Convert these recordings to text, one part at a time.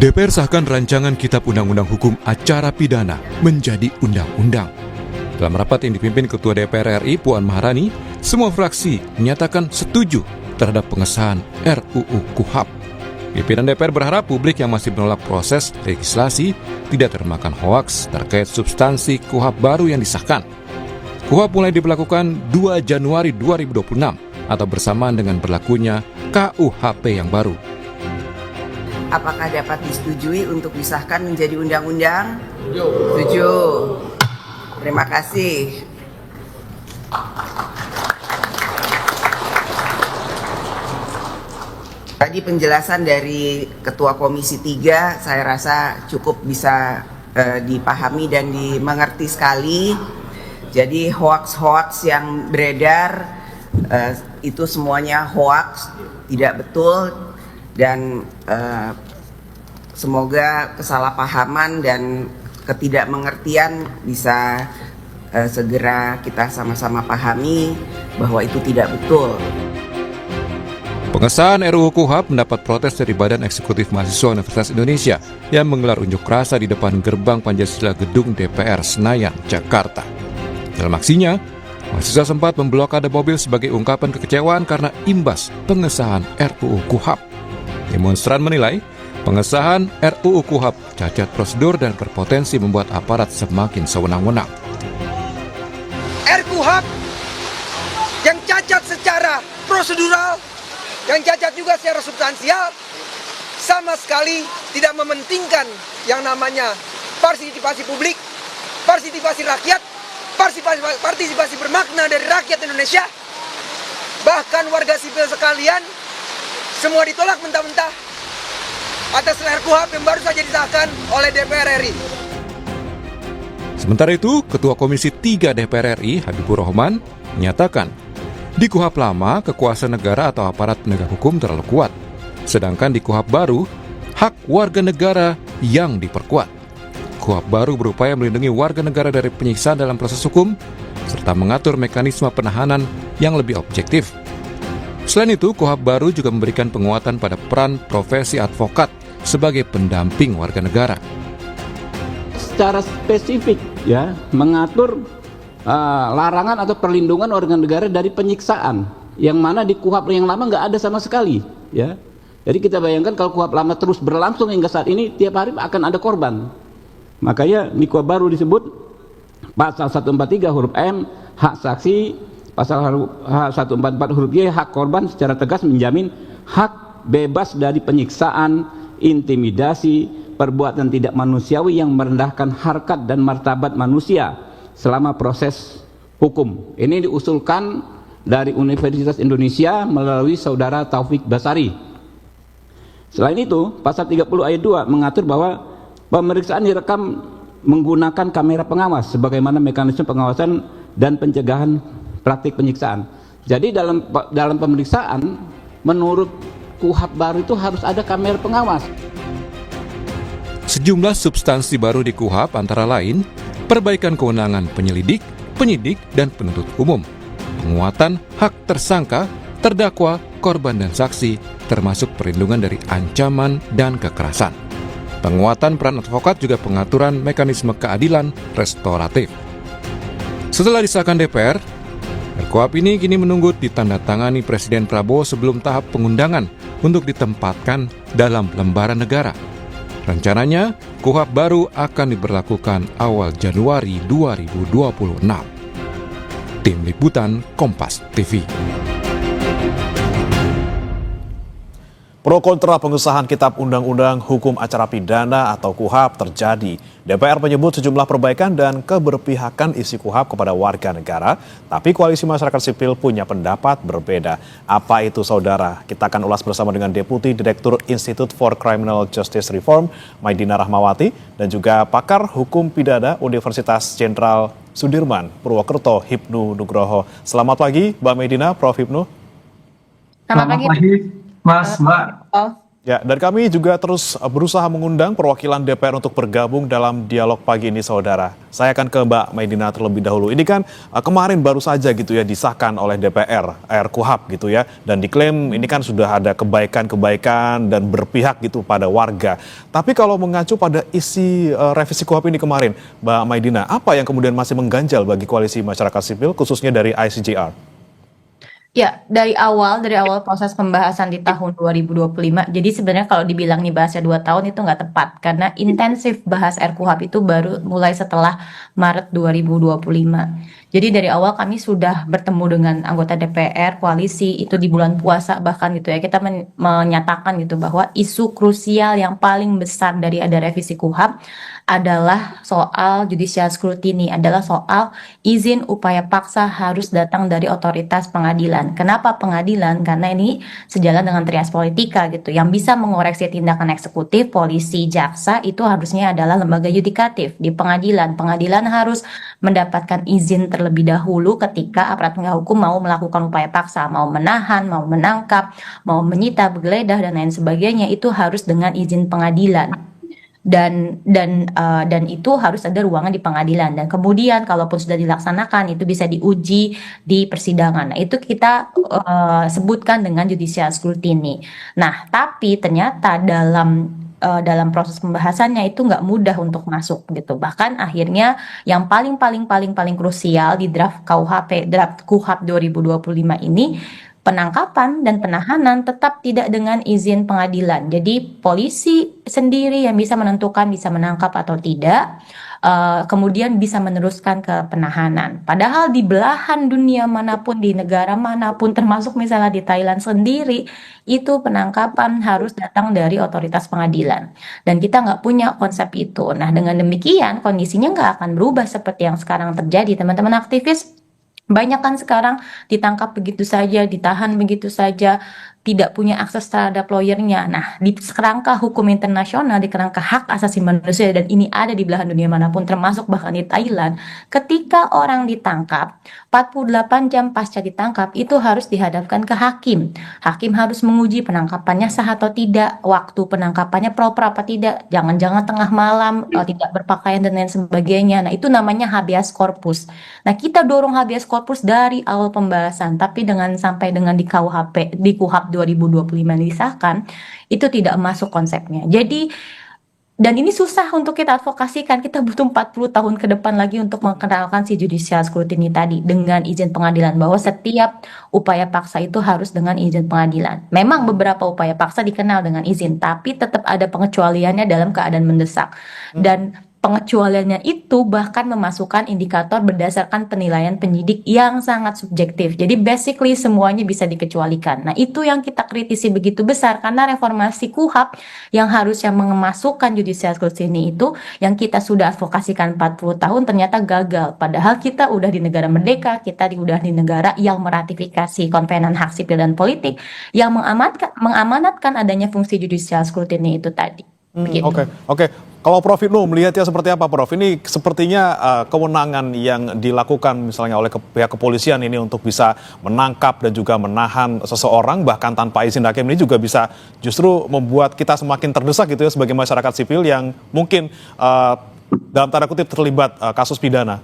DPR sahkan rancangan Kitab Undang-Undang Hukum Acara Pidana menjadi undang-undang. Dalam rapat yang dipimpin Ketua DPR RI Puan Maharani, semua fraksi menyatakan setuju terhadap pengesahan RUU KUHP. Pimpinan DPR berharap publik yang masih menolak proses legislasi tidak termakan hoaks terkait substansi KUHP baru yang disahkan. KUHP mulai diberlakukan 2 Januari 2026 atau bersamaan dengan berlakunya KUHP yang baru. Apakah dapat disetujui untuk disahkan menjadi undang-undang? Setuju. Terima kasih. Tadi penjelasan dari Ketua Komisi 3 saya rasa cukup bisa dipahami dan dimengerti sekali. Jadi hoaks-hoaks yang beredar itu semuanya hoaks, tidak betul. Dan semoga kesalahpahaman dan ketidakmengertian bisa segera kita sama-sama pahami bahwa itu tidak betul. Pengesahan RUU KUHP mendapat protes dari Badan Eksekutif Mahasiswa Universitas Indonesia yang menggelar unjuk rasa di depan gerbang Pancasila Gedung DPR Senayan, Jakarta. Dalam aksinya, mahasiswa sempat memblokade mobil sebagai ungkapan kekecewaan karena imbas pengesahan RUU KUHP. Demonstran menilai pengesahan RUU KUHP cacat prosedur dan berpotensi membuat aparat semakin sewenang-wenang. RKUHP yang cacat secara prosedural, yang cacat juga secara substansial, sama sekali tidak mementingkan yang namanya partisipasi publik, partisipasi rakyat, partisipasi bermakna dari rakyat Indonesia, bahkan warga sipil sekalian, semua ditolak mentah-mentah atas RKUHP yang baru saja disahkan oleh DPR RI. Sementara itu, Ketua Komisi 3 DPR RI, Habibur Rahman, menyatakan, di KUHP lama, kekuasaan negara atau aparat penegak hukum terlalu kuat. Sedangkan di KUHP baru, hak warga negara yang diperkuat. KUHP baru berupaya melindungi warga negara dari penyiksaan dalam proses hukum, serta mengatur mekanisme penahanan yang lebih objektif. Selain itu, KUHP baru juga memberikan penguatan pada peran profesi advokat sebagai pendamping warga negara. Secara spesifik ya mengatur larangan atau perlindungan warga negara dari penyiksaan, yang mana di KUHP yang lama nggak ada sama sekali ya. Jadi kita bayangkan kalau KUHP lama terus berlangsung hingga saat ini, tiap hari akan ada korban. Makanya di KUHP baru disebut pasal 143 huruf M, hak saksi, pasal 144 huruf Y, hak korban secara tegas menjamin hak bebas dari penyiksaan, intimidasi, perbuatan tidak manusiawi yang merendahkan harkat dan martabat manusia selama proses hukum. Ini diusulkan dari Universitas Indonesia melalui Saudara Taufik Basari. Selain itu, pasal 30 ayat 2 mengatur bahwa pemeriksaan direkam menggunakan kamera pengawas sebagaimana mekanisme pengawasan dan pencegahan praktik penyiksaan. Jadi dalam pemeriksaan menurut KUHP baru itu harus ada kamera pengawas. Sejumlah substansi baru di KUHP antara lain perbaikan kewenangan penyelidik, penyidik, dan penuntut umum, penguatan hak tersangka, terdakwa, korban, dan saksi, termasuk perlindungan dari ancaman dan kekerasan. Penguatan peran advokat juga pengaturan mekanisme keadilan restoratif. Setelah disahkan DPR, RKUHP ini kini menunggu ditandatangani Presiden Prabowo sebelum tahap pengundangan untuk ditempatkan dalam lembaran negara. Rencananya, KUHP baru akan diberlakukan awal Januari 2026. Tim Liputan Kompas TV. Pro kontra pengesahan Kitab Undang-Undang Hukum Acara Pidana atau KUHP terjadi. DPR menyebut sejumlah perbaikan dan keberpihakan isi KUHP kepada warga negara, tapi koalisi masyarakat sipil punya pendapat berbeda. Apa itu, saudara? Kita akan ulas bersama dengan Deputi Direktur Institute for Criminal Justice Reform, Maidina Rahmawati, dan juga pakar hukum pidana Universitas Jenderal Sudirman, Purwokerto, Hipnu Nugroho. Selamat pagi, Mbak Maidina, Prof. Hipnu. Selamat pagi. Mas, Mbak. Ya, dan kami juga terus berusaha mengundang perwakilan DPR untuk bergabung dalam dialog pagi ini, saudara. Saya akan ke Mbak Maidina terlebih dahulu. Ini kan kemarin baru saja gitu ya disahkan oleh DPR, RKUHP gitu ya. Dan diklaim ini kan sudah ada kebaikan-kebaikan dan berpihak gitu pada warga. Tapi kalau mengacu pada isi revisi KUHP ini kemarin, Mbak Maidina, apa yang kemudian masih mengganjal bagi koalisi masyarakat sipil, khususnya dari ICJR? Ya, dari awal proses pembahasan di tahun 2025, jadi sebenarnya kalau dibilang nih bahasnya 2 tahun itu nggak tepat, karena intensif bahas RKUHP itu baru mulai setelah Maret 2025. Jadi dari awal kami sudah bertemu dengan anggota DPR, koalisi, itu di bulan puasa bahkan gitu ya, kita menyatakan gitu bahwa isu krusial yang paling besar dari ada revisi KUHP adalah soal judicial scrutiny, adalah soal izin upaya paksa harus datang dari otoritas pengadilan. Kenapa pengadilan? Karena ini sejalan dengan trias politika gitu. Yang bisa mengoreksi tindakan eksekutif, polisi, jaksa itu harusnya adalah lembaga yudikatif di pengadilan. Pengadilan harus mendapatkan izin terlebih dahulu ketika aparat penegak hukum mau melakukan upaya paksa, mau menahan, mau menangkap, mau menyita, menggeledah dan lain sebagainya, itu harus dengan izin pengadilan. Dan itu harus ada ruangan di pengadilan, dan kemudian kalaupun sudah dilaksanakan itu bisa diuji di persidangan. Nah, itu kita sebutkan dengan judicial scrutiny. Nah, tapi ternyata dalam proses pembahasannya itu nggak mudah untuk masuk gitu. Bahkan akhirnya yang paling krusial di draft KUHP 2025 ini, penangkapan dan penahanan tetap tidak dengan izin pengadilan. Jadi polisi sendiri yang bisa menentukan bisa menangkap atau tidak, kemudian bisa meneruskan ke penahanan. Padahal di belahan dunia manapun, di negara manapun, termasuk misalnya di Thailand sendiri, itu penangkapan harus datang dari otoritas pengadilan. Dan kita nggak punya konsep itu. Nah, dengan demikian kondisinya nggak akan berubah seperti yang sekarang terjadi. Teman-teman aktivis banyak kan sekarang ditangkap begitu saja, ditahan begitu saja, tidak punya akses terhadap lawyernya. Nah, di kerangka hukum internasional, di kerangka hak asasi manusia, dan ini ada di belahan dunia manapun, termasuk bahkan di Thailand, ketika orang ditangkap, 48 jam pasca ditangkap, itu harus dihadapkan ke hakim. Hakim harus menguji penangkapannya sah atau tidak, waktu penangkapannya proper apa tidak, jangan-jangan tengah malam, tidak berpakaian dan lain sebagainya. Nah, itu namanya habeas corpus. Nah, kita dorong habeas corpus dari awal pembahasan, tapi sampai dengan di KUHP 2025 disahkan, itu tidak masuk konsepnya. Jadi, dan ini susah untuk kita advokasikan, kita butuh 40 tahun ke depan lagi untuk mengenalkan si judicial scrutiny tadi dengan izin pengadilan, bahwa setiap upaya paksa itu harus dengan izin pengadilan. Memang beberapa upaya paksa dikenal dengan izin, tapi tetap ada pengecualiannya dalam keadaan mendesak. Dan pengecualiannya itu bahkan memasukkan indikator berdasarkan penilaian penyidik yang sangat subjektif. Jadi basically semuanya bisa dikecualikan. Nah, itu yang kita kritisi begitu besar, karena reformasi KUHP yang harusnya memasukkan judicial scrutiny itu, yang kita sudah advokasikan 40 tahun ternyata gagal. Padahal kita udah di negara merdeka, kita udah di negara yang meratifikasi Konvenan Hak Sipil dan Politik yang mengamanatkan adanya fungsi judicial scrutiny itu tadi. Oke. Kalau Prof Ibnu melihatnya seperti apa, Prof? Ini sepertinya kewenangan yang dilakukan misalnya oleh pihak kepolisian ini untuk bisa menangkap dan juga menahan seseorang bahkan tanpa izin hakim ini juga bisa justru membuat kita semakin terdesak gitu ya sebagai masyarakat sipil yang mungkin dalam tanda kutip terlibat kasus pidana.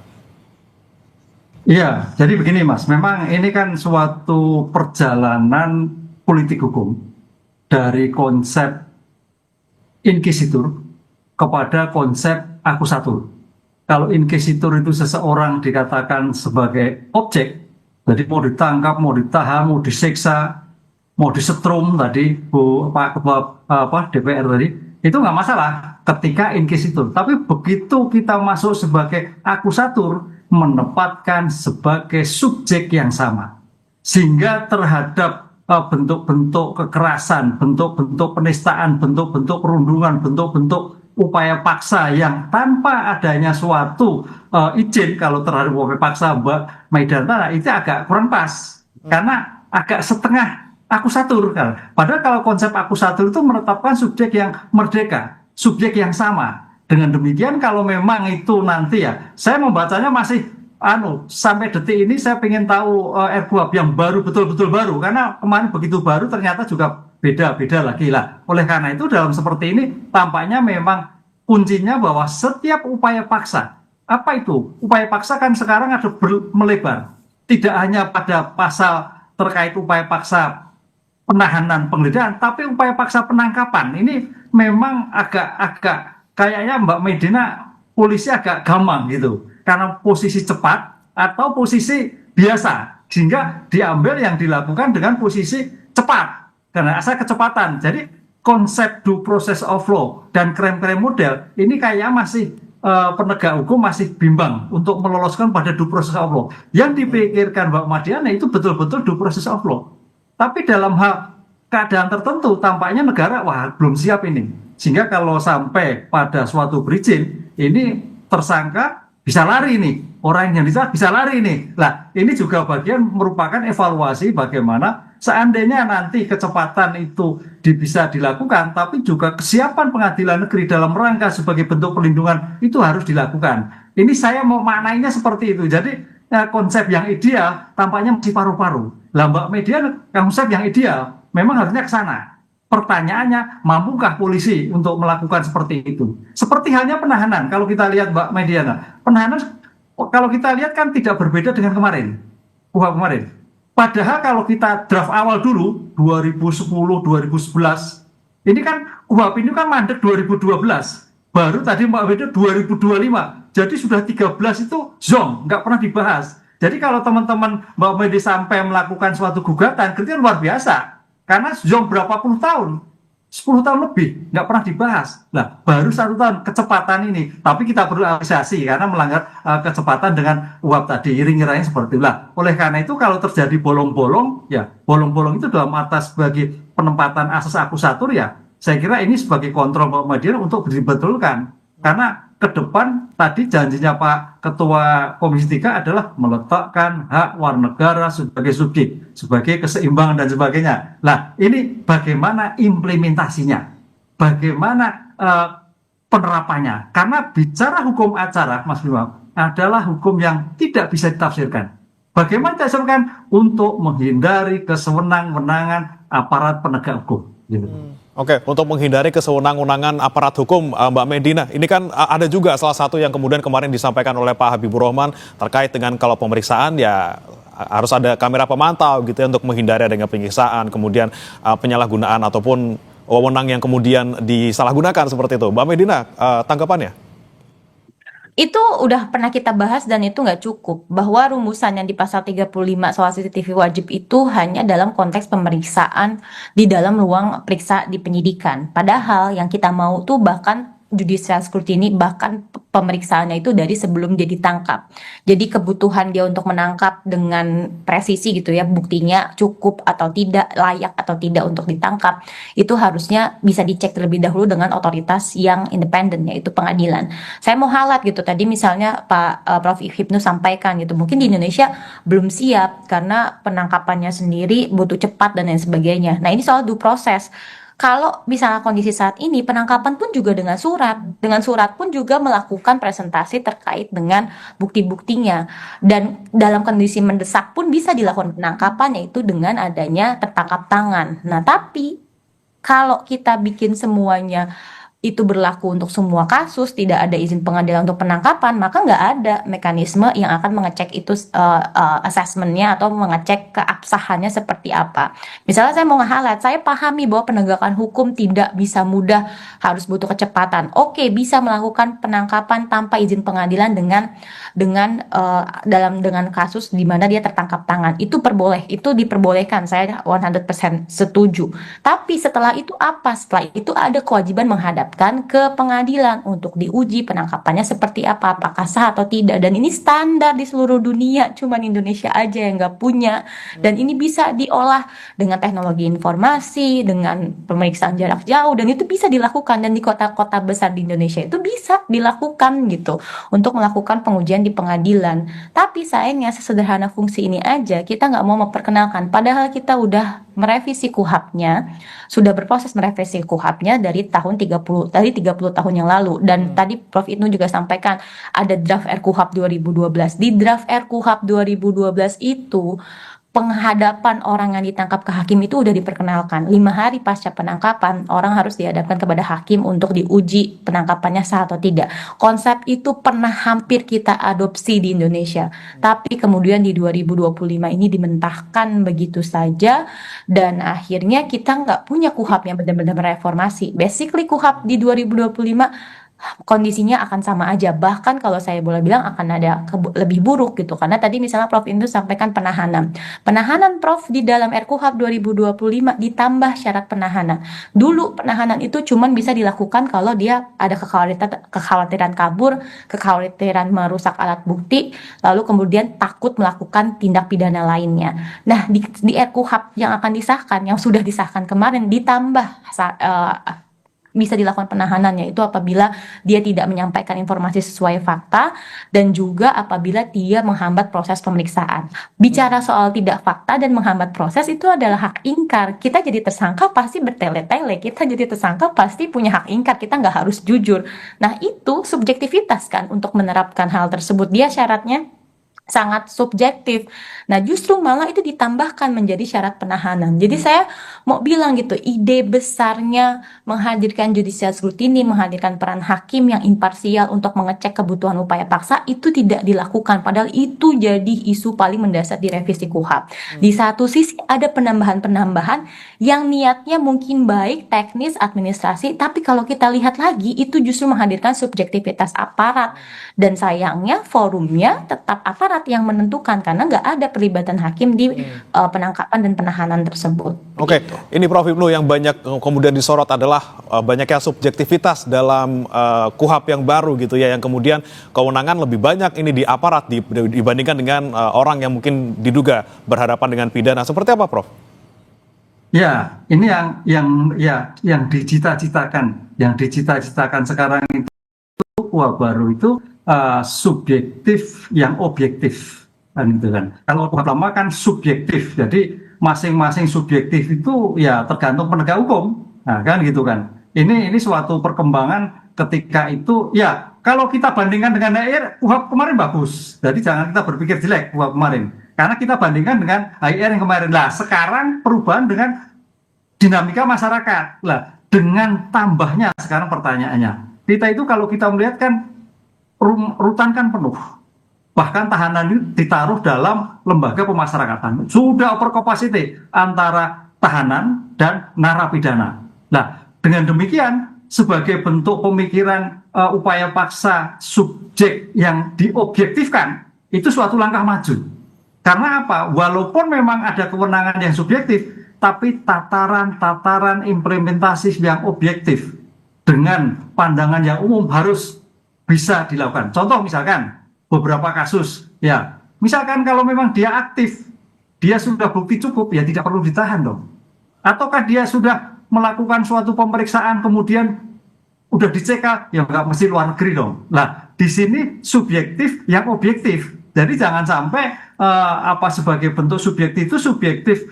Iya, jadi begini Mas, memang ini kan suatu perjalanan politik hukum dari konsep inquisitor kepada konsep akusatur. Kalau inquisitor itu seseorang dikatakan sebagai objek, jadi mau ditangkap, mau ditahan, mau disiksa, mau disetrum tadi Pak Ketua DPR tadi, itu nggak masalah ketika inquisitor. Tapi begitu kita masuk sebagai akusatur, menempatkan sebagai subjek yang sama, sehingga terhadap bentuk-bentuk kekerasan, bentuk-bentuk penistaan, bentuk-bentuk perundungan, bentuk-bentuk upaya paksa yang tanpa adanya suatu izin, kalau terhadap upaya paksa Mbak Maidana itu agak kurang pas, karena agak setengah akusatur kan. Padahal kalau konsep akusatur itu menetapkan subjek yang merdeka, subjek yang sama. Dengan demikian kalau memang itu nanti ya, saya membacanya masih sampai detik ini saya ingin tahu RKUHP yang baru, betul-betul baru, karena kemarin begitu baru ternyata juga beda-beda lagi lah. Oleh karena itu dalam seperti ini tampaknya memang kuncinya bahwa setiap upaya paksa, apa itu? Upaya paksa kan sekarang ada melebar. Tidak hanya pada pasal terkait upaya paksa penahanan penggeledahan, tapi upaya paksa penangkapan. Ini memang agak kayaknya Mbak Medina, polisi agak gampang gitu. Karena posisi cepat atau posisi biasa. Sehingga diambil yang dilakukan dengan posisi cepat. Karena asal kecepatan. Jadi konsep due process of law dan krem-krem model ini kayaknya masih penegak hukum masih bimbang untuk meloloskan pada due process of law. Yang dipikirkan Mbak Madiana itu betul-betul due process of law. Tapi dalam hal keadaan tertentu tampaknya negara wah belum siap ini. Sehingga kalau sampai pada suatu berizin ini tersangka bisa lari nih, orang yang bisa lari nih. Lah, ini juga bagian merupakan evaluasi bagaimana seandainya nanti kecepatan itu bisa dilakukan, tapi juga kesiapan pengadilan negeri dalam rangka sebagai bentuk perlindungan itu harus dilakukan. Ini saya mau maknainya seperti itu. Jadi konsep yang ideal tampaknya masih paru-paru. Lah Mbak Mediana, konsep yang ideal memang harusnya ke sana. Pertanyaannya, mampukah polisi untuk melakukan seperti itu? Seperti halnya penahanan, kalau kita lihat Mbak Mediana, penahanan kalau kita lihat kan tidak berbeda dengan kemarin, kemarin. Padahal kalau kita draft awal dulu, 2010, 2011, ini kan KUHP ini kan mandek 2012, baru tadi Mbak Mediana 2025, jadi sudah 13 itu zong, nggak pernah dibahas. Jadi kalau teman-teman Mbak Mediana sampai melakukan suatu gugatan, itu luar biasa. Karena zong berapa puluh tahun, 10 tahun lebih, nggak pernah dibahas. Nah, baru 1 tahun kecepatan ini. Tapi kita perlu apresiasi karena melanggar kecepatan dengan UHAP tadi, iring-iringnya seperti itulah. Oleh karena itu kalau terjadi bolong-bolong, ya bolong-bolong itu dalam atas sebagai penempatan asas akusatur ya, saya kira ini sebagai kontrol Mediana untuk dibetulkan. Karena ke depan tadi janjinya Pak Ketua Komisi 3 adalah meletakkan hak warga negara sebagai subjek, sebagai keseimbangan dan sebagainya. Nah, ini bagaimana implementasinya? Bagaimana penerapannya? Karena bicara hukum acara, Mas Bima, adalah hukum yang tidak bisa ditafsirkan. Bagaimana ditafsirkan? Untuk menghindari kesewenang-wenangan aparat penegak hukum. Gitu. Oke, untuk menghindari kesewenang-wenangan aparat hukum, Mbak Medina, ini kan ada juga salah satu yang kemudian kemarin disampaikan oleh Pak Habibur Rahman terkait dengan kalau pemeriksaan ya harus ada kamera pemantau gitu ya untuk menghindari adanya penyiksaan, kemudian penyalahgunaan ataupun wewenang yang kemudian disalahgunakan seperti itu. Mbak Medina, tanggapannya? Itu udah pernah kita bahas dan itu nggak cukup. Bahwa rumusan yang di pasal 35 soal CCTV wajib itu hanya dalam konteks pemeriksaan di dalam ruang periksa di penyidikan. Padahal yang kita mau tuh bahkan judicial scrutiny, bahkan pemeriksaannya itu dari sebelum dia ditangkap. Jadi kebutuhan dia untuk menangkap dengan presisi gitu ya, buktinya cukup atau tidak, layak atau tidak untuk ditangkap, itu harusnya bisa dicek terlebih dahulu dengan otoritas yang independen, yaitu pengadilan. Saya mau highlight gitu, tadi misalnya Pak Prof. Hipnu sampaikan gitu, mungkin di Indonesia belum siap karena penangkapannya sendiri butuh cepat dan lain sebagainya. Nah ini soal due process. Kalau misalnya kondisi saat ini, penangkapan pun juga dengan surat. Dengan surat pun juga melakukan presentasi terkait dengan bukti-buktinya. Dan dalam kondisi mendesak pun bisa dilakukan penangkapan, yaitu dengan adanya tertangkap tangan. Nah, tapi kalau kita bikin semuanya itu berlaku untuk semua kasus, tidak ada izin pengadilan untuk penangkapan, maka nggak ada mekanisme yang akan mengecek itu assessmentnya atau mengecek keabsahannya seperti apa. Misalnya saya mau nge-highlight, saya pahami bahwa penegakan hukum tidak bisa mudah, harus butuh kecepatan. Oke, bisa melakukan penangkapan tanpa izin pengadilan dengan kasus di mana dia tertangkap tangan. Itu diperbolehkan, saya 100% setuju. Tapi setelah itu apa? Setelah itu ada kewajiban menghadap ke pengadilan untuk diuji penangkapannya seperti apa, apakah sah atau tidak. Dan ini standar di seluruh dunia, cuman Indonesia aja yang nggak punya. Dan ini bisa diolah dengan teknologi informasi, dengan pemeriksaan jarak jauh, dan itu bisa dilakukan. Dan di kota-kota besar di Indonesia itu bisa dilakukan gitu, untuk melakukan pengujian di pengadilan. Tapi sayangnya sesederhana fungsi ini aja kita nggak mau memperkenalkan, padahal kita udah merevisi KUHAP-nya, sudah berproses merevisi KUHAP-nya dari 30 tahun yang lalu. Dan tadi Prof. Ibnu juga sampaikan ada draft RKUHP 2012. Di draft RKUHP 2012 itu penghadapan orang yang ditangkap ke hakim itu udah diperkenalkan. 5 hari pasca penangkapan, orang harus dihadapkan kepada hakim untuk diuji penangkapannya sah atau tidak. Konsep itu pernah hampir kita adopsi di Indonesia. Tapi kemudian di 2025 ini dimentahkan begitu saja. Dan akhirnya kita nggak punya KUHAP yang benar-benar reformasi. Basically KUHAP di 2025 kondisinya akan sama aja, bahkan kalau saya boleh bilang akan ada lebih buruk gitu, karena tadi misalnya Prof Indra sampaikan penahanan Prof di dalam RKUHP 2025 ditambah syarat penahanan. Dulu penahanan itu cuman bisa dilakukan kalau dia ada kekhawatiran kabur, kekhawatiran merusak alat bukti, lalu kemudian takut melakukan tindak pidana lainnya. Nah di RKUHP yang akan disahkan, yang sudah disahkan kemarin, ditambah bisa dilakukan penahanannya itu apabila dia tidak menyampaikan informasi sesuai fakta dan juga apabila dia menghambat proses pemeriksaan. Bicara soal tidak fakta dan menghambat proses itu adalah hak ingkar. Kita jadi tersangka pasti bertele-tele, kita jadi tersangka pasti punya hak ingkar, kita nggak harus jujur. Nah itu subjektivitas kan untuk menerapkan hal tersebut, dia syaratnya sangat subjektif. Nah justru malah itu ditambahkan menjadi syarat penahanan. Jadi saya mau bilang gitu, ide besarnya menghadirkan judicial scrutiny, menghadirkan peran hakim yang imparsial untuk mengecek kebutuhan upaya paksa itu tidak dilakukan. Padahal itu jadi isu paling mendasar di revisi KUHP. Di satu sisi ada penambahan-penambahan yang niatnya mungkin baik, teknis, administrasi, tapi kalau kita lihat lagi itu justru menghadirkan subjektivitas aparat. Dan sayangnya forumnya tetap aparat yang menentukan karena nggak ada pelibatan hakim di penangkapan dan penahanan tersebut. Oke, ini Prof Ibnu yang banyak kemudian disorot adalah banyaknya subjektivitas dalam KUHP yang baru gitu ya, yang kemudian kewenangan lebih banyak ini di aparat dibandingkan dengan orang yang mungkin diduga berhadapan dengan pidana. Seperti apa, Prof? Ya, ini yang dicita-citakan sekarang itu KUHP baru itu subjektif yang objektif kan gitu kan. Kalau KUHP lama kan subjektif, jadi masing-masing subjektif itu ya tergantung penegak hukum, nah, kan gitu kan. Ini suatu perkembangan ketika itu ya kalau kita bandingkan dengan HIR, KUHP kemarin bagus, jadi jangan kita berpikir jelek KUHP kemarin, karena kita bandingkan dengan HIR yang kemarin. Lah sekarang perubahan dengan dinamika masyarakat, lah dengan tambahnya sekarang pertanyaannya, kita itu kalau kita melihat kan rutan kan penuh, bahkan tahanan ini ditaruh dalam lembaga pemasyarakatan, sudah over capacity antara tahanan dan narapidana. Nah dengan demikian sebagai bentuk pemikiran upaya paksa subjek yang diobjektifkan itu suatu langkah maju. Karena apa? Walaupun memang ada kewenangan yang subjektif, tapi tataran implementasi yang objektif dengan pandangan yang umum harus bisa dilakukan. Contoh misalkan beberapa kasus, ya misalkan kalau memang dia aktif, dia sudah bukti cukup, ya tidak perlu ditahan dong. Ataukah dia sudah melakukan suatu pemeriksaan kemudian udah dicek, ya nggak mesti luar negeri dong. Nah di sini subjektif yang objektif. Jadi jangan sampai sebagai bentuk subjektif itu subjektif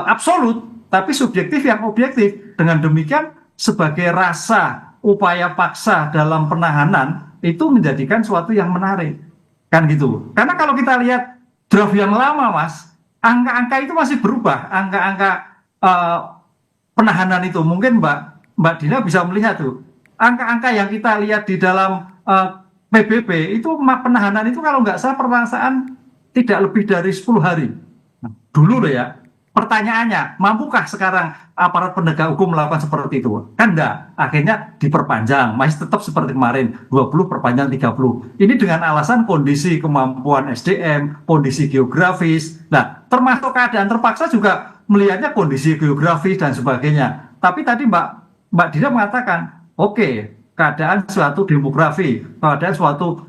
absolut, tapi subjektif yang objektif. Dengan demikian sebagai rasa upaya paksa dalam penahanan itu menjadikan suatu yang menarik, kan gitu. Karena kalau kita lihat draft yang lama, Mas, angka-angka itu masih berubah, angka-angka penahanan itu. Mungkin Mbak Dina bisa melihat tuh, angka-angka yang kita lihat di dalam PBB itu penahanan itu kalau nggak salah permasaan tidak lebih dari 10 hari. Nah, dulu loh ya. Pertanyaannya, mampukah sekarang aparat penegak hukum melakukan seperti itu? Kan enggak, akhirnya diperpanjang, masih tetap seperti kemarin, 20 perpanjang 30. Ini dengan alasan kondisi kemampuan SDM, kondisi geografis. Nah, termasuk keadaan terpaksa juga melihatnya kondisi geografis dan sebagainya. Tapi tadi Mbak Dina mengatakan, oke, keadaan suatu demografi, keadaan suatu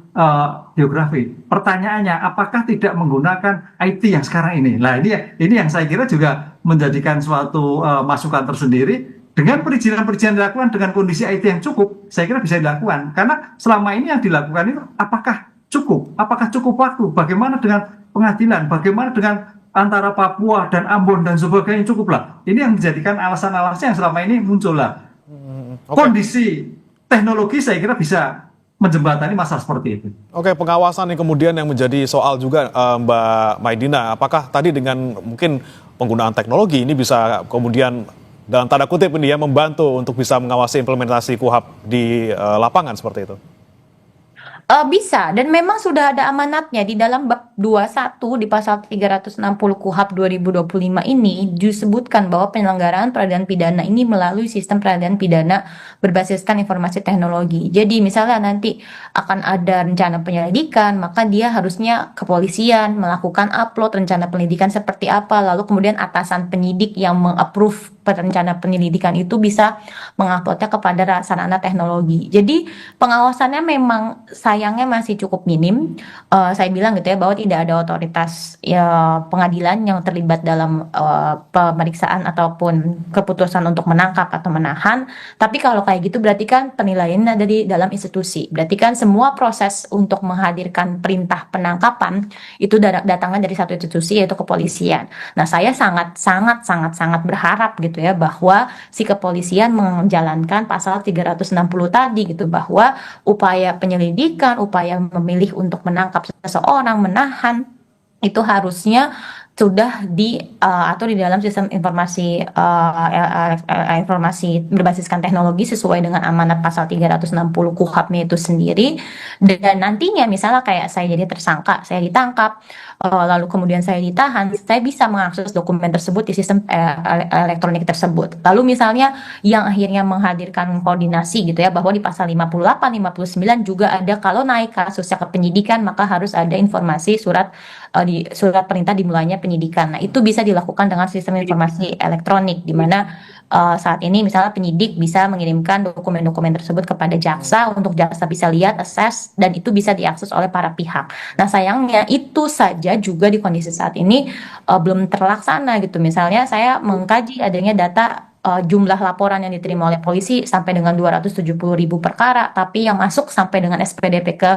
geografi. Pertanyaannya, apakah tidak menggunakan IT yang sekarang ini? Nah, ini yang saya kira juga menjadikan suatu masukan tersendiri. Dengan perizinan-perizinan dilakukan dengan kondisi IT yang cukup, saya kira bisa dilakukan. Karena selama ini yang dilakukan itu apakah cukup? Apakah cukup waktu? Bagaimana dengan pengadilan? Bagaimana dengan antara Papua dan Ambon dan sebagainya? Cukup lah. Ini yang menjadikan alasan-alasan yang selama ini muncul lah. Kondisi teknologi saya kira bisa menjembatani masalah seperti itu. Oke, pengawasan yang kemudian yang menjadi soal juga Mbak Maidina, apakah tadi dengan mungkin penggunaan teknologi ini bisa kemudian dalam tanda kutip ini ya membantu untuk bisa mengawasi implementasi KUHP di lapangan seperti itu? Bisa, dan memang sudah ada amanatnya di dalam bab 21 di pasal 360 KUHP 2025 ini disebutkan bahwa penyelenggaraan peradilan pidana ini melalui sistem peradilan pidana berbasiskan informasi teknologi. Jadi misalnya nanti akan ada rencana penyelidikan, maka dia harusnya kepolisian melakukan upload rencana penyelidikan seperti apa, lalu kemudian atasan penyidik yang mengapprove rencana penyelidikan itu bisa menguploadnya kepada sarana teknologi. Jadi pengawasannya memang sayangnya masih cukup minim. Saya bilang gitu ya bahwa tidak ada otoritas ya, pengadilan yang terlibat dalam pemeriksaan ataupun keputusan untuk menangkap atau menahan. Tapi kalau kayak gitu berarti kan penilaiannya ada di dalam institusi. Berarti kan semua proses untuk menghadirkan perintah penangkapan itu datangnya dari satu institusi yaitu kepolisian. Nah, saya sangat berharap gitu ya bahwa si kepolisian menjalankan pasal 360 tadi gitu, bahwa upaya penyelidikan, upaya memilih untuk menangkap seseorang, menahan itu harusnya sudah diatur di dalam sistem informasi informasi berbasiskan teknologi sesuai dengan amanat pasal 360 KUHP-nya itu sendiri. Dan nantinya misalnya kayak saya jadi tersangka, saya ditangkap, lalu kemudian saya ditahan, saya bisa mengakses dokumen tersebut di sistem elektronik tersebut. Lalu misalnya yang akhirnya menghadirkan koordinasi gitu ya, bahwa di pasal 58, 59 juga ada kalau naik kasusnya ke penyidikan maka harus ada informasi surat perintah dimulainya penyidikan. Nah, itu bisa dilakukan dengan sistem informasi elektronik di mana saat ini misalnya penyidik bisa mengirimkan dokumen-dokumen tersebut kepada jaksa untuk jaksa bisa lihat, assess, dan itu bisa diakses oleh para pihak. Nah, sayangnya itu saja juga di kondisi saat ini belum terlaksana gitu. Misalnya saya mengkaji adanya data jumlah laporan yang diterima oleh polisi sampai dengan 270.000 perkara, tapi yang masuk sampai dengan SPDP ke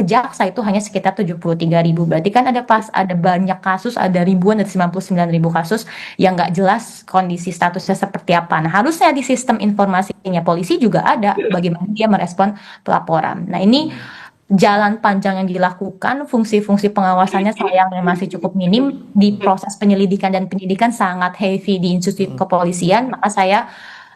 jaksa itu hanya sekitar 73.000. Berarti kan ada banyak kasus, ada ribuan dari 99.000 kasus yang nggak jelas kondisi statusnya seperti apa. Nah, harusnya di sistem informasinya polisi juga ada bagaimana dia merespon pelaporan. Nah, ini jalan panjang yang dilakukan, fungsi-fungsi pengawasannya sayangnya masih cukup minim di proses penyelidikan dan penyidikan sangat heavy di institusi kepolisian. Maka saya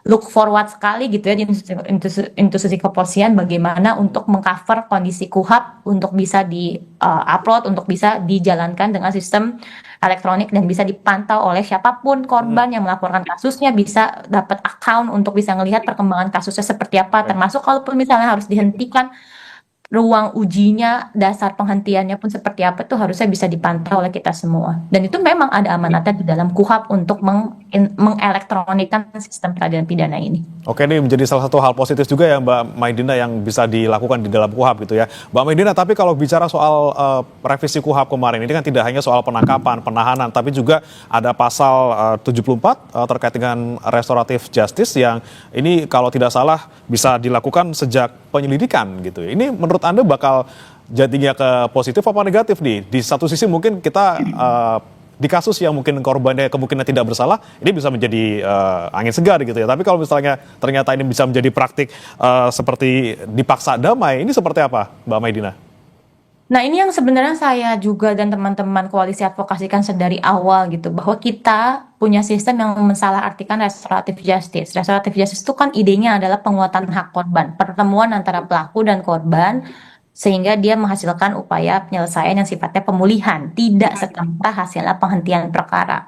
look forward sekali gitu ya di institusi kepolisian bagaimana untuk mengcover kondisi KUHP untuk bisa di-upload, untuk bisa dijalankan dengan sistem elektronik dan bisa dipantau oleh siapapun korban yang melaporkan kasusnya, bisa dapat account untuk bisa melihat perkembangan kasusnya seperti apa, termasuk kalaupun misalnya harus dihentikan, ruang ujinya, dasar penghentiannya pun seperti apa itu harusnya bisa dipantau oleh kita semua. Dan itu memang ada amanatnya di dalam KUHP untuk mengelektronikan sistem peradilan pidana ini. Oke, ini menjadi salah satu hal positif juga ya Mbak Maidina yang bisa dilakukan di dalam KUHP gitu ya. Mbak Maidina, tapi kalau bicara soal revisi KUHP kemarin, ini kan tidak hanya soal penangkapan, penahanan, tapi juga ada pasal 74 terkait dengan restoratif justice yang ini kalau tidak salah bisa dilakukan sejak penyelidikan gitu. Ini menurut Anda bakal jadinya ke positif apa negatif nih? Di satu sisi mungkin kita di kasus yang mungkin korbannya kemungkinan tidak bersalah, ini bisa menjadi angin segar gitu ya. Tapi kalau misalnya ternyata ini bisa menjadi praktik seperti dipaksa damai, ini seperti apa Mbak Maidina? Nah, ini yang sebenarnya saya juga dan teman-teman koalisi advokasikan sedari awal gitu, bahwa kita punya sistem yang mensalahartikan restoratif justice. Restoratif justice itu kan idenya adalah penguatan hak korban, pertemuan antara pelaku dan korban, sehingga dia menghasilkan upaya penyelesaian yang sifatnya pemulihan, tidak serta-merta hasilnya penghentian perkara.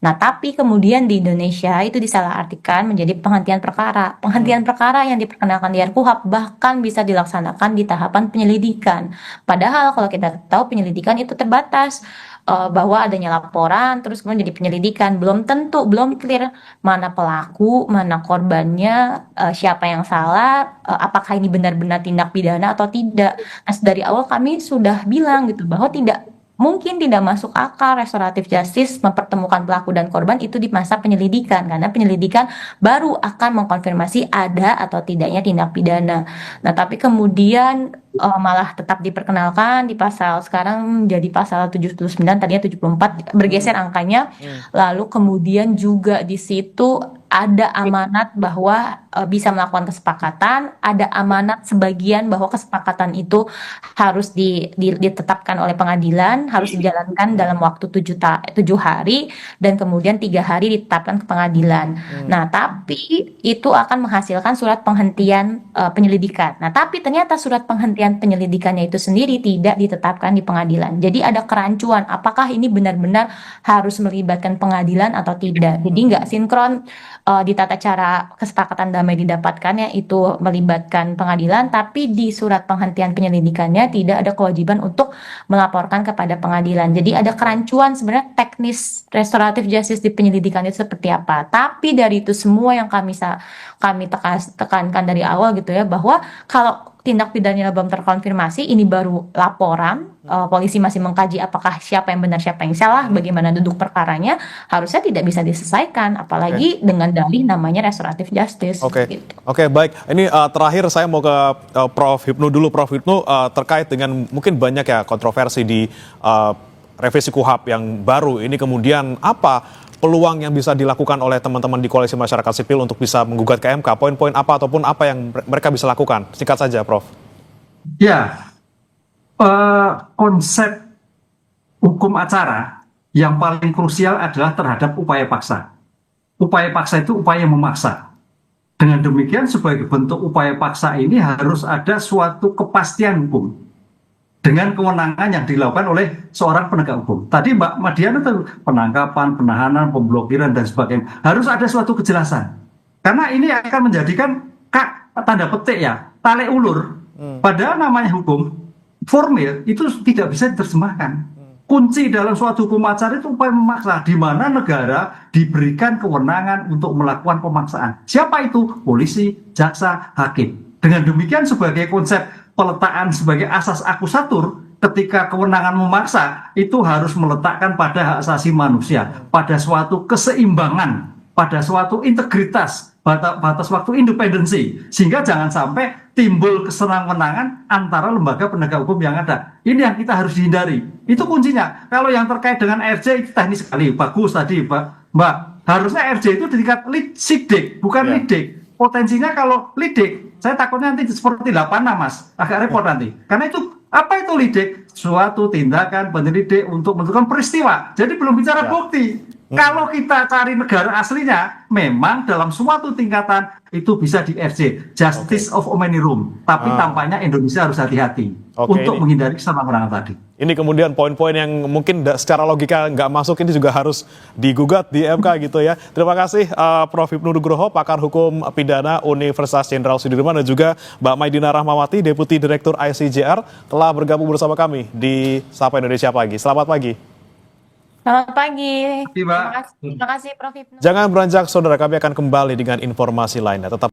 Nah, tapi kemudian di Indonesia itu disalahartikan menjadi penghentian perkara. Penghentian perkara yang diperkenalkan di RKUHP bahkan bisa dilaksanakan di tahapan penyelidikan. Padahal kalau kita tahu penyelidikan itu terbatas, bahwa adanya laporan, terus kemudian jadi penyelidikan. Belum tentu, belum clear mana pelaku, mana korbannya, siapa yang salah, apakah ini benar-benar tindak pidana atau tidak. Nah, dari awal kami sudah bilang gitu bahwa mungkin tidak masuk akal restoratif justice mempertemukan pelaku dan korban itu di masa penyelidikan, karena penyelidikan baru akan mengkonfirmasi ada atau tidaknya tindak pidana. Nah, tapi kemudian malah tetap diperkenalkan di pasal sekarang jadi pasal 79, tadinya 74, bergeser angkanya. Lalu kemudian juga di situ ada amanat bahwa bisa melakukan kesepakatan, ada amanat sebagian bahwa kesepakatan itu harus ditetapkan oleh pengadilan, harus dijalankan dalam waktu 7 hari, dan kemudian 3 hari ditetapkan ke pengadilan. Nah, tapi itu akan menghasilkan surat penghentian penyelidikan. Nah, tapi ternyata surat penghentian penyelidikannya itu sendiri tidak ditetapkan di pengadilan. Jadi ada kerancuan, apakah ini benar-benar harus melibatkan pengadilan atau tidak. Jadi nggak sinkron di tata cara kesepakatan damai didapatkannya itu melibatkan pengadilan, tapi di surat penghentian penyelidikannya tidak ada kewajiban untuk melaporkan kepada pengadilan. Jadi ada kerancuan sebenarnya teknis restoratif justice di penyelidikan itu seperti apa. Tapi dari itu semua yang kami tekankan dari awal gitu ya, bahwa kalau tindak pidananya belum terkonfirmasi, ini baru laporan, polisi masih mengkaji apakah siapa yang benar siapa yang salah, bagaimana duduk perkaranya, harusnya tidak bisa diselesaikan, apalagi dengan dalih namanya restoratif justice. Oke, Gitu. oke, baik. Ini terakhir saya mau ke Prof. Hipnu dulu. Prof. Hipnu, terkait dengan mungkin banyak ya kontroversi di revisi KUHP yang baru ini, kemudian apa peluang yang bisa dilakukan oleh teman-teman di Koalisi Masyarakat Sipil untuk bisa menggugat ke MK? Poin-poin apa ataupun apa yang mereka bisa lakukan? Singkat saja, Prof. Ya, konsep hukum acara yang paling krusial adalah terhadap upaya paksa. Upaya paksa itu upaya memaksa. Dengan demikian, sebagai bentuk upaya paksa ini harus ada suatu kepastian hukum dengan kewenangan yang dilakukan oleh seorang penegak hukum. Tadi Mbak Madiana itu penangkapan, penahanan, pemblokiran, dan sebagainya. Harus ada suatu kejelasan. Karena ini akan menjadikan tanda petik ya, tarik ulur. Padahal namanya hukum, formil itu tidak bisa diterjemahkan. Kunci dalam suatu hukum acara itu upaya memaksa, di mana negara diberikan kewenangan untuk melakukan pemaksaan. Siapa itu? Polisi, jaksa, hakim. Dengan demikian sebagai konsep peletaan sebagai asas akusatur, ketika kewenangan memaksa itu harus meletakkan pada hak asasi manusia, pada suatu keseimbangan, pada suatu integritas, batas waktu independensi, sehingga jangan sampai timbul kesenang-menangan antara lembaga penegak hukum yang ada. Ini yang kita harus dihindari. Itu kuncinya. Kalau yang terkait dengan RJ itu teknis sekali, bagus tadi Mbak. Harusnya RJ itu di tingkat sidik, bukan lidik. Potensinya kalau lidik, saya takutnya nanti seperti 86 Mas, agak repot nanti. Karena itu, apa itu lidik? Suatu tindakan penyelidik untuk menentukan peristiwa. Jadi belum bicara bukti. Kalau kita cari negara aslinya, memang dalam suatu tingkatan itu bisa di RJ, Justice of Many Room. Tapi tampaknya Indonesia harus hati-hati untuk menghindari kesenang-menangan tadi. Ini kemudian poin-poin yang mungkin secara logika nggak masuk ini juga harus digugat di MK gitu ya. Terima kasih Prof. Hipnu Nugroho, pakar hukum pidana Universitas Jenderal Sudirman, dan juga Mbak Maidina Rahmawati, Deputi Direktur ICJR, telah bergabung bersama kami di Sapa Indonesia Pagi. Selamat pagi. Selamat pagi. Terima Terima kasih Prof. Hipnu. Jangan beranjak saudara, kami akan kembali dengan informasi lainnya. Tetap